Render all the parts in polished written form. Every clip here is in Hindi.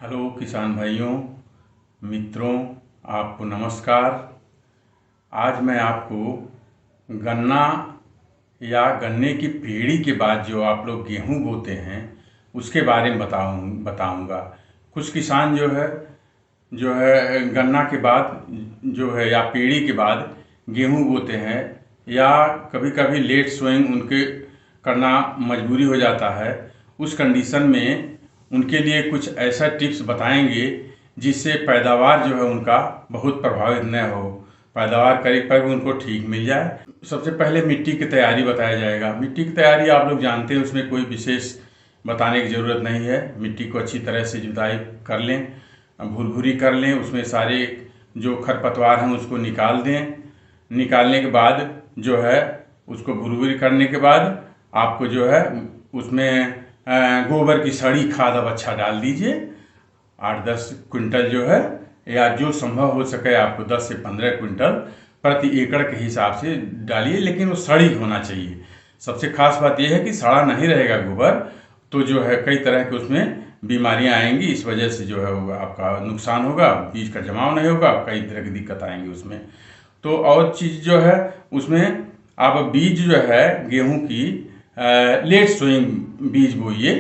हेलो किसान भाइयों, मित्रों, आपको नमस्कार। आज मैं आपको गन्ना या गन्ने की पेड़ी के बाद जो आप लोग गेहूं बोते हैं उसके बारे में बताऊंगा। कुछ किसान जो है गन्ना के बाद जो है या पेड़ी के बाद गेहूं बोते हैं, या कभी कभी लेट सोइंग उनके करना मजबूरी हो जाता है। उस कंडीशन में उनके लिए कुछ ऐसा टिप्स बताएंगे जिससे पैदावार जो है उनका बहुत प्रभावित न हो, पैदावार करीब करीब उनको ठीक मिल जाए। सबसे पहले मिट्टी की तैयारी बताया जाएगा। मिट्टी की तैयारी आप लोग जानते हैं, उसमें कोई विशेष बताने की ज़रूरत नहीं है। मिट्टी को अच्छी तरह से जुताई कर लें, भुरभुरी कर लें, उसमें सारे जो खरपतवार हैं उसको निकाल दें। निकालने के बाद जो है उसको भुरभुरी करने के बाद आपको जो है उसमें गोबर की सड़ी खाद अब अच्छा डाल दीजिए। 8-10 क्विंटल जो है, या जो संभव हो सके आपको 10 से 15 क्विंटल प्रति एकड़ के हिसाब से डालिए, लेकिन वो सड़ी होना चाहिए। सबसे खास बात यह है कि सड़ा नहीं रहेगा गोबर तो जो है कई तरह के उसमें बीमारियां आएंगी। इस वजह से जो है वो आपका नुकसान होगा, बीज का जमाव नहीं होगा, कई तरह की दिक्कत आएंगी उसमें। तो और चीज़ जो है उसमें आप बीज जो है गेहूं की लेट सोइंग बीज बोइए,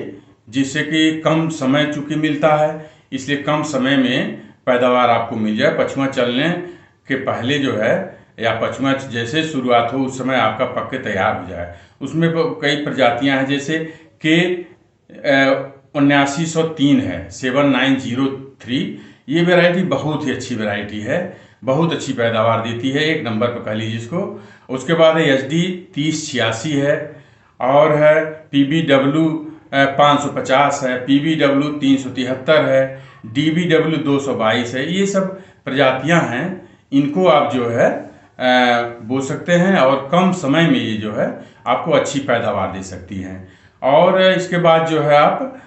जिससे कि कम समय चूँकि मिलता है, इसलिए कम समय में पैदावार आपको मिल जाए। पछुआ चलने के पहले जो है, या पछुआ जैसे शुरुआत हो उस समय आपका पक्के तैयार हो जाए। उसमें कई प्रजातियां हैं, जैसे के 7903 है, 7903। ये वैरायटी बहुत ही अच्छी वैरायटी है, बहुत अच्छी पैदावार देती है, एक नंबर पर कह लीजिए इसको। उसके बाद है HD 3086 है, और है PBW 550 है, PBW 373 है, DBW 222 है। ये सब प्रजातियां हैं, इनको आप जो है बो सकते हैं, और कम समय में ये जो है आपको अच्छी पैदावार दे सकती हैं। और इसके बाद जो है आप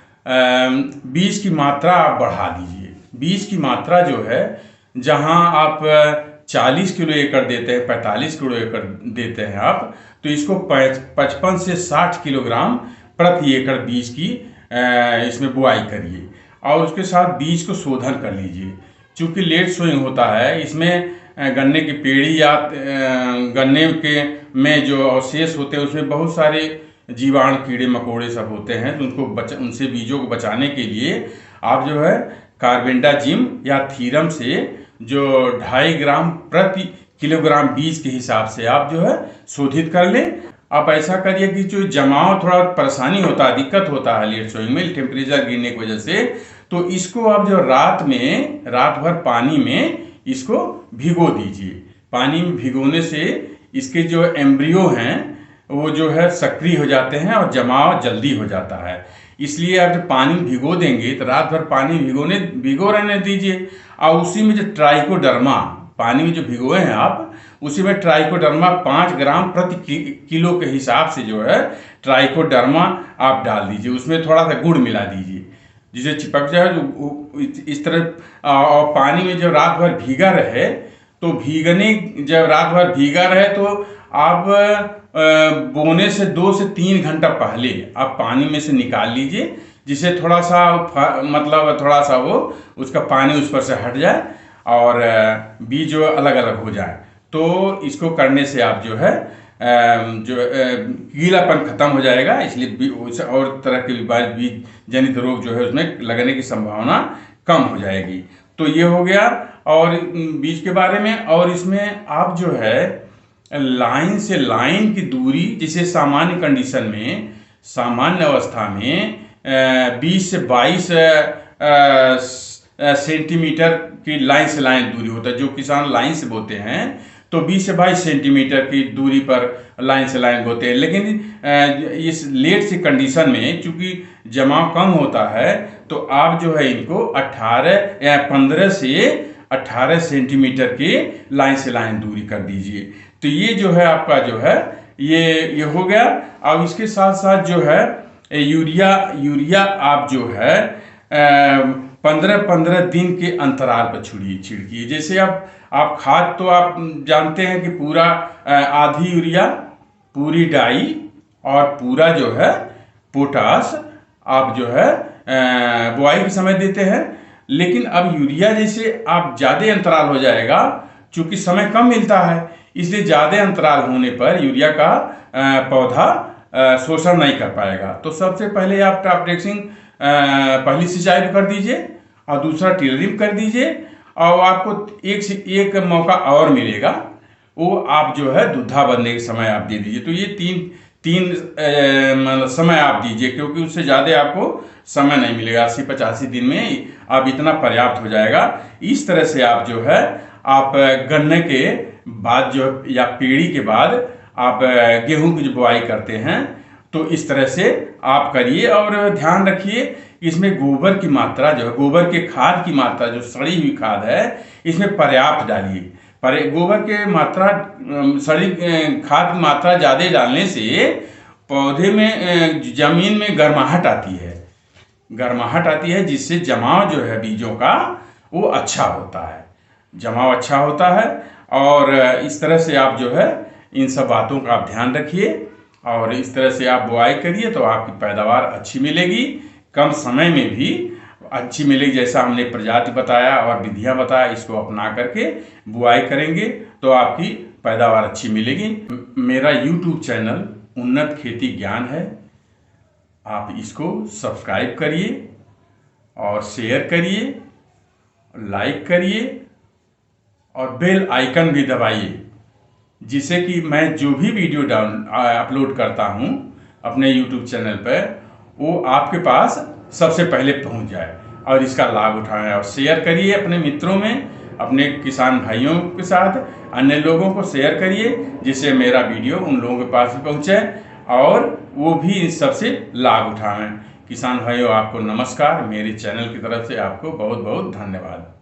बीज की मात्रा आप बढ़ा दीजिए। बीज की मात्रा जो है, जहां आप 40 किलो एकड़ देते हैं, 45 किलो एकड़ देते हैं आप, तो इसको 55 से 60 किलोग्राम प्रति एकड़ बीज की इसमें बुआई करिए। और उसके साथ बीज को शोधन कर लीजिए। चूँकि लेट सोइंग होता है, इसमें गन्ने की पेड़ी या गन्ने के में जो अवशेष होते हैं उसमें बहुत सारे जीवाणु, कीड़े मकोड़े सब होते हैं। तो उनसे बीजों को बचाने के लिए आप जो है कार्बेंडाजिम या थीरम से जो 2.5 ग्राम प्रति किलोग्राम बीज के हिसाब से आप जो है शोधित कर लें। आप ऐसा करिए कि जो जमाव थोड़ा परेशानी होता है, दिक्कत होता है लेट सोइंग में टेम्परेचर गिरने की वजह से, तो इसको आप जो रात भर पानी में इसको भिगो दीजिए। पानी में भिगोने से इसके जो एम्ब्रियो हैं वो जो है सक्रिय हो जाते हैं और जमाव जल्दी हो जाता है। इसलिए आप जब पानी में भिगो देंगे तो रात भर पानी भिगो रहने दीजिए। और उसी में जो ट्राइकोडर्मा, पानी में जो भिगोए हैं आप, उसी में ट्राइकोडर्मा 5 ग्राम प्रति किलो के हिसाब से जो है ट्राइकोडर्मा आप डाल दीजिए। उसमें थोड़ा सा गुड़ मिला दीजिए जिसे चिपक जाए जो इस तरह। और पानी में जब रात भर भीगा रहे, तो जब रात भर भीगा रहे तो आप बोने से 2 से 3 घंटा पहले आप पानी में से निकाल लीजिए, जिसे थोड़ा सा थोड़ा सा वो उसका पानी उस पर से हट जाए और बीज जो अलग अलग हो जाए। तो इसको करने से आप जो है जो गीलापन खत्म हो जाएगा, इसलिए और तरह के बीज जनित रोग जो है उसमें लगने की संभावना कम हो जाएगी। तो ये हो गया और बीज के बारे में। और इसमें आप जो है लाइन से लाइन की दूरी, जिसे सामान्य कंडीशन में, सामान्य अवस्था में 20 से 22 सेंटीमीटर की लाइन से लाइन दूरी होता है। जो किसान लाइन से बोते हैं तो 20 से 22 सेंटीमीटर की दूरी पर लाइन से लाइन बोते हैं। लेकिन इस लेट से कंडीशन में चूंकि जमाव कम होता है, तो आप जो है इनको 15 से 18 सेंटीमीटर की लाइन से लाइन दूरी कर दीजिए। तो ये जो है आपका जो है ये हो गया। अब इसके साथ साथ जो है यूरिया आप जो है 15-15 दिन के अंतराल पर छिड़किए। जैसे आप खाद तो आप जानते हैं कि पूरा आधी यूरिया, पूरी डाई और पूरा जो है पोटास आप जो है बुआई के समय देते हैं। लेकिन अब यूरिया जैसे आप ज़्यादा अंतराल हो जाएगा, चूँकि समय कम मिलता है, इसलिए ज़्यादा अंतराल होने पर यूरिया का पौधा शोषण नहीं कर पाएगा। तो सबसे पहले आप टॉप ड्रेसिंग पहली सिंचाई कर दीजिए और दूसरा टिलरिंग कर दीजिए, और आपको एक से एक मौका और मिलेगा, वो आप जो है दुधा बनने के समय आप दे दीजिए। तो ये तीन मतलब समय आप दीजिए, क्योंकि उससे ज़्यादा आपको समय नहीं मिलेगा। 80-85 दिन में आप इतना पर्याप्त हो जाएगा। इस तरह से आप जो है आप गन्ने के बाद जो या पेड़ी के बाद आप गेहूं की जो बुआई करते हैं, तो इस तरह से आप करिए। और ध्यान रखिए इसमें गोबर की मात्रा जो है, गोबर के खाद की मात्रा जो सड़ी हुई खाद है, इसमें पर्याप्त डालिए। पर गोबर के मात्रा सड़ी खाद की मात्रा ज़्यादा डालने से पौधे में ज़मीन में गर्माहट आती है, जिससे जमाव जो है बीजों का वो अच्छा होता है, जमाव अच्छा होता है। और इस तरह से आप जो है इन सब बातों का आप ध्यान रखिए और इस तरह से आप बुआई करिए, तो आपकी पैदावार अच्छी मिलेगी, कम समय में भी अच्छी मिलेगी। जैसा हमने प्रजाति बताया और विधियां बताया, इसको अपना करके बुआई करेंगे तो आपकी पैदावार अच्छी मिलेगी। मेरा YouTube चैनल उन्नत खेती ज्ञान है, आप इसको सब्सक्राइब करिए और शेयर करिए, लाइक करिए और बेल आइकन भी दबाइए, जिससे कि मैं जो भी वीडियो अपलोड करता हूँ अपने YouTube चैनल पर, वो आपके पास सबसे पहले पहुँच जाए और इसका लाभ उठाएं। और शेयर करिए अपने मित्रों में, अपने किसान भाइयों के साथ, अन्य लोगों को शेयर करिए, जिससे मेरा वीडियो उन लोगों के पास भी पहुँचे और वो भी इस सबसे लाभ उठाएं। किसान भाइयों, आपको नमस्कार। मेरे चैनल की तरफ से आपको बहुत बहुत धन्यवाद।